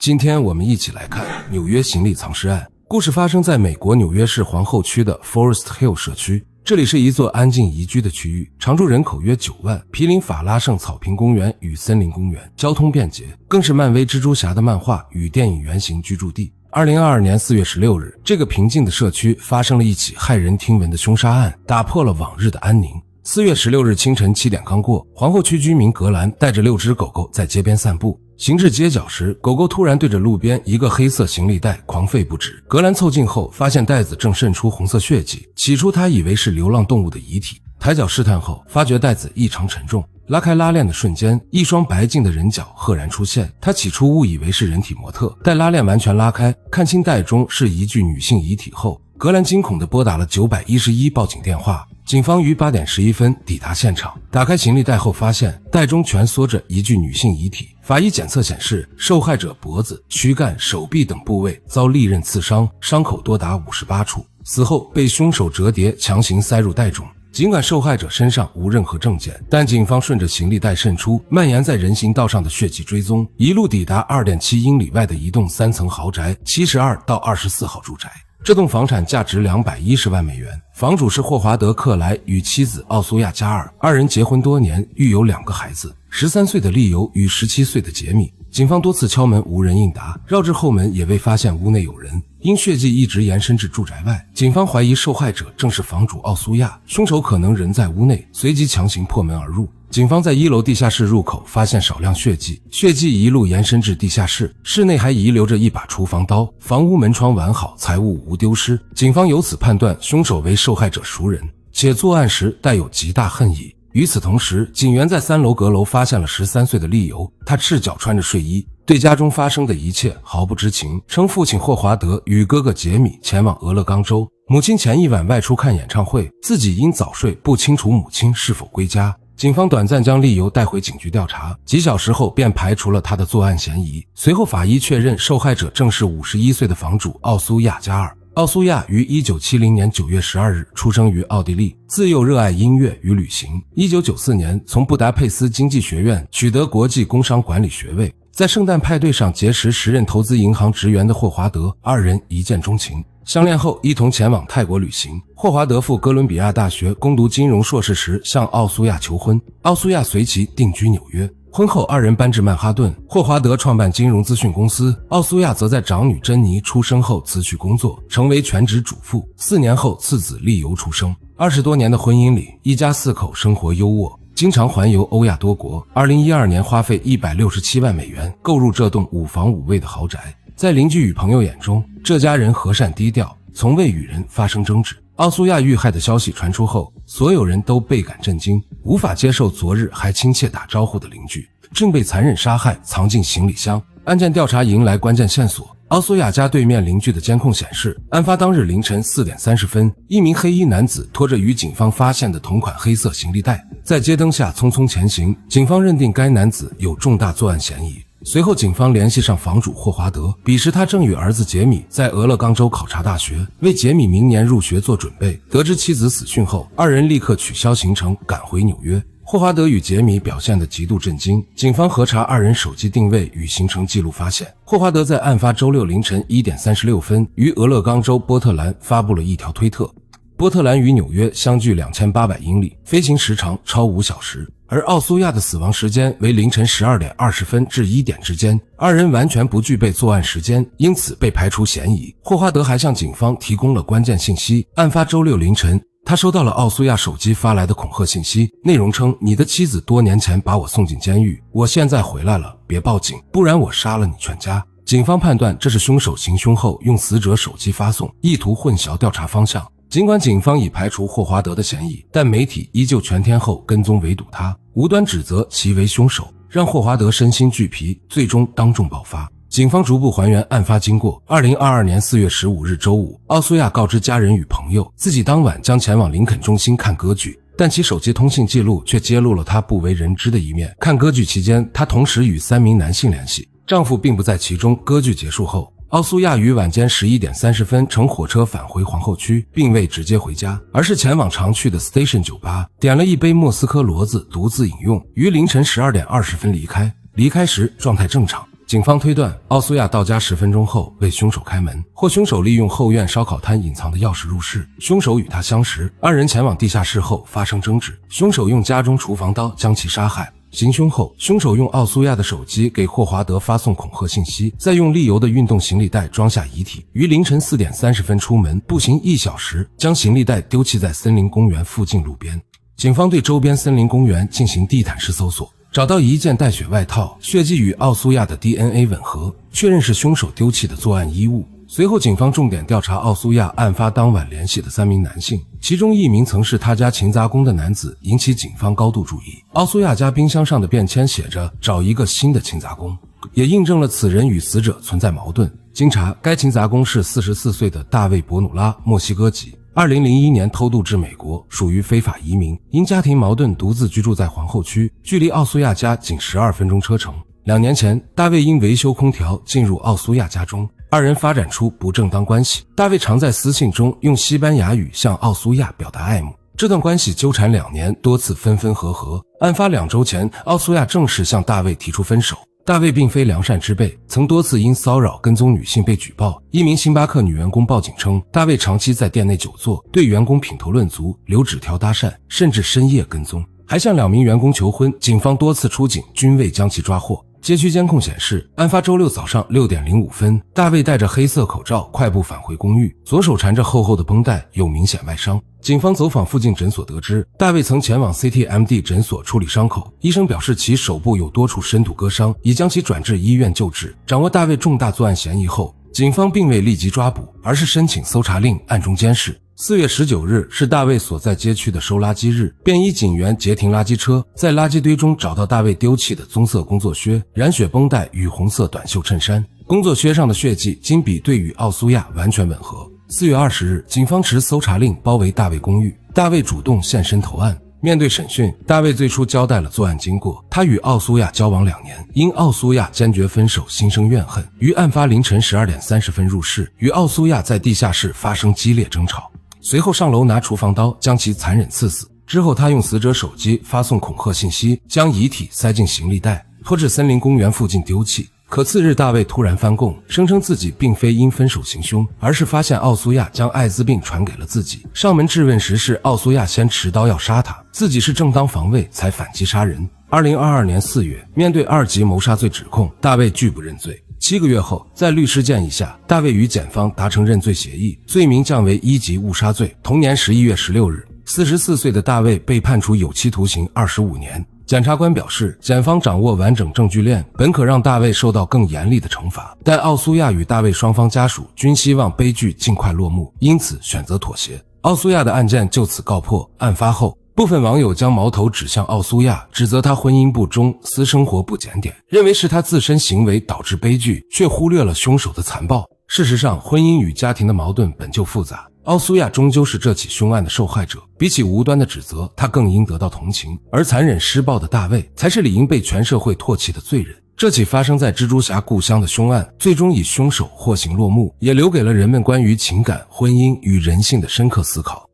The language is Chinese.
今天我們一起來看紐約行李藏屍案。故事發生在美國紐約市皇後區的 Forest Hill 社區，這裡是一座安靜宜居的區域，常住人口約9萬，毗鄰法拉盛草坪公園與森林公園，交通便捷，更是漫威蜘蛛俠的漫畫與電影原型居住地。2022年4月16日，這個平靜的社區發生了一起駭人聽聞的兇殺案，打破了往日的安寧。4月16日清晨7點剛過，皇後區居民格蘭帶着6隻狗狗在街邊散步，行至街角時，狗狗突然對着路邊一個黑色行李袋狂吠不止。格蘭湊近後，發現袋子正滲出紅色血跡，起初他以為是流浪動物的遺體，抬腳試探後，發覺袋子異常沉重。拉開拉鏈的瞬間，一雙白淨的人腳赫然出現。他起初誤以為是人體模特，待拉鏈完全拉開，看清袋中是一具女性遺體後，格蘭驚恐地撥打了911報警電話。警方於8點11分抵達現場，打開行李袋後發現袋中蜷縮着一具女性遺體。法醫檢測顯示，受害者脖子、軀幹、手臂等部位遭利刃刺傷，傷口多達58處，死後被兇手折疊強行塞入袋中。儘管受害者身上無任何證件，但警方順着行李袋滲出蔓延在人行道上的血跡追蹤，一路抵達2.7英里外的一棟3層豪宅72到24號住宅。這棟房產價值210萬美元，房主是霍華德·克萊與妻子奧蘇亞·加爾，二人結婚多年，育有2個孩子，13歲的利尤與17歲的傑米。警方多次敲門無人應答，繞至後門也未發現屋內有人，因血跡一直延伸至住宅外，警方懷疑受害者正是房主奧蘇亞，兇手可能人在屋內，隨即強行破門而入。警方在1樓地下室入口發現少量血跡，血跡一路延伸至地下室，室內還遺留着一把廚房刀，房屋門窗完好，財物無丟失。警方由此判斷兇手為受害者熟人，且作案時帶有極大恨意。與此同時，警員在3樓閣樓發現了13歲的利尤，他赤腳穿着睡衣，對家中發生的一切毫不知情，稱父親霍華德與哥哥傑米前往俄勒岡州，母親前一晚外出看演唱會，自己因早睡不清楚母親是否歸家。警方短暫将利尤带回警局調查，幾小時後便排除了他的作案嫌疑。隨後法醫確認受害者正是51歲的房主奧蘇亞·加爾。奧蘇亞於1970年9月12日出生於奧地利，自幼熱愛音樂與旅行。1994年從布達佩斯經濟學院取得國際工商管理學位，在聖誕派對上結識時任投資銀行職員的霍華德，二人一見鍾情。相戀後一同前往泰國旅行。霍華德赴哥倫比亞大學攻讀金融碩士時向奧蘇亞求婚，奧蘇亞隨即定居紐約。婚後二人搬至曼哈頓，霍華德創辦金融資訊公司，奧蘇亞則在長女珍妮出生後辭去工作，成為全職主婦。4年後次子利尤出生。20多年的婚姻裡，一家4口生活優渥，經常環遊歐亞多國。2012年花費167萬美元購入這棟5房5衛的豪宅。在鄰居與朋友眼中，這家人和善低調，從未與人發生爭執。奧蘇亞遇害的消息傳出後，所有人都倍感震驚，無法接受昨日還親切打招呼的鄰居正被殘忍殺害，藏進行李箱。案件調查迎來關鍵線索。奧蘇亞家對面鄰居的監控顯示，案發當日凌晨4點30分，一名黑衣男子拖着與警方發現的同款黑色行李袋，在街燈下匆匆前行。警方認定該男子有重大作案嫌疑。隨後警方聯繫上房主霍華德，彼時他正與兒子傑米在俄勒岡州考察大學，為傑米明年入學做準備。得知妻子死訊後，二人立刻取消行程趕回紐約。霍華德與傑米表現得極度震驚，警方核查二人手機定位與行程記錄發現，霍華德在案發周6凌晨1點36分於俄勒岡州波特蘭發布了一條推特。波特蘭與紐約相距2800英里，飛行時長超5小時，而奧蘇亞的死亡時間為凌晨12點20分至1點之間，二人完全不具備作案時間，因此被排除嫌疑。霍華德還向警方提供了關鍵信息，案發周6凌晨，他收到了奧蘇亞手機發來的恐嚇信息，內容稱：你的妻子多年前把我送進監獄，我現在回來了，別報警，不然我殺了你全家。警方判斷這是兇手行兇後用死者手機發送，意圖混淆調查方向。儘管警方已排除霍華德的嫌疑，但媒體依舊全天候跟蹤圍堵他，無端指責其為兇手，讓霍華德身心俱疲，最終當眾爆發。警方逐步還原案發經過。2022年4月15日周五，奧蘇亞告知家人與朋友，自己當晚將前往林肯中心看歌劇，但其手機通信記錄卻揭露了他不為人知的一面。看歌劇期間，他同時與3名男性聯繫，丈夫並不在其中。歌劇結束後，奧蘇亞於晚間11點30分乘火車返回皇後區，並未直接回家，而是前往常去的 Station 酒吧，點了一杯莫斯科騾子獨自飲用，於凌晨12點20分離開。離開時狀態正常。警方推斷奧蘇亞到家10分鐘後為兇手開門，或兇手利用後院燒烤攤隱藏的鑰匙入室。兇手與他相識，二人前往地下室後發生爭執，兇手用家中廚房刀將其殺害。行兇後，兇手用奧蘇亞的手機給霍華德發送恐嚇信息，再用沥油的運動行李袋裝下遺體，於凌晨4點30分出門，步行1小時，將行李袋丟棄在森林公園附近路邊。警方對周邊森林公園進行地毯式搜索，找到一件帶血外套，血迹與奧蘇亞的 DNA 吻合，確認是兇手丟棄的作案衣物。隨後警方重點調查奧蘇亞案發當晚聯繫的3名男性，其中1名曾是他家勤雜工的男子引起警方高度注意。奧蘇亞家冰箱上的便籤寫着找一個新的勤雜工，也印證了此人與死者存在矛盾。經查，該勤雜工是44歲的大衛·博努拉，墨西哥籍，2001年偷渡至美國，屬於非法移民，因家庭矛盾獨自居住在皇後區，距離奧蘇亞家僅12分鐘車程。2年前，大衛因維修空調進入奧蘇亞家中，二人發展出不正當關係。大衛常在私信中用西班牙語向奧蘇亞表達愛慕，這段關係糾纏2年，多次分分合合。案發2周前，奧蘇亞正式向大衛提出分手。大衛並非良善之輩，曾多次因騷擾跟蹤女性被舉報。一名星巴克女員工報警稱，大衛長期在店內久坐，對員工品頭論足，留紙條搭訕，甚至深夜跟蹤，還向2名員工求婚。警方多次出警，均未將其抓獲。街區監控顯示，案發周6早上6點05分，大衛戴着黑色口罩快步返回公寓，左手纏着厚厚的繃帶，有明顯外傷。警方走訪附近診所得知，大衛曾前往 CTMD 診所處理傷口，醫生表示其手部有多處深度割傷，已將其轉至醫院救治。掌握大衛重大作案嫌疑後，警方並未立即抓捕，而是申請搜查令，暗中監視。4月19日是大衛所在街區的收垃圾日，便衣警員截停垃圾車，在垃圾堆中找到大衛丟棄的棕色工作靴、染血繃帶與紅色短袖襯衫。工作靴上的血跡經比對與奧蘇亞完全吻合。4月20日，警方持搜查令包圍大衛公寓，大衛主動现身投案。面對審訊，大衛最初交代了作案經過。他與奧蘇亞交往2年，因奧蘇亞堅決分手心生怨恨，於案發凌晨12點30分入室，與奧蘇亞在地下室發生激烈爭吵。隨後上樓拿廚房刀將其殘忍刺死，之後他用死者手機發送恐嚇信息，將遺體塞進行李袋，拖至森林公園附近丟棄。可次日大衛突然翻供，聲稱自己並非因分手行兇，而是發現奧蘇亞將艾滋病傳給了自己。上門質問時是奧蘇亞先持刀要殺他，自己是正當防衛才反擊殺人。2022年4月，面對2級謀殺罪指控，大衛拒不認罪。7個月後，在律師建議下，大衛與檢方達成認罪協議，罪名降為1級誤殺罪。同年11月16日，44歲的大衛被判處有期徒刑25年。檢察官表示，檢方掌握完整證據鏈，本可讓大衛受到更嚴厲的懲罰，但奧蘇亞與大衛雙方家屬均希望悲劇盡快落幕，因此選擇妥協。奧蘇亞的案件就此告破。案發後，部分網友將矛頭指向奧蘇亞，指責他婚姻不忠、私生活不檢點，認為是他自身行為導致悲劇，卻忽略了兇手的殘暴。事實上，婚姻與家庭的矛盾本就複雜，奧蘇亞終究是這起兇案的受害者，比起無端的指責，他更應得到同情，而殘忍施暴的大衛才是理應被全社會唾棄的罪人。這起發生在蜘蛛俠故鄉的兇案，最終以兇手獲刑落幕，也留給了人們關於情感、婚姻與人性的深刻思考。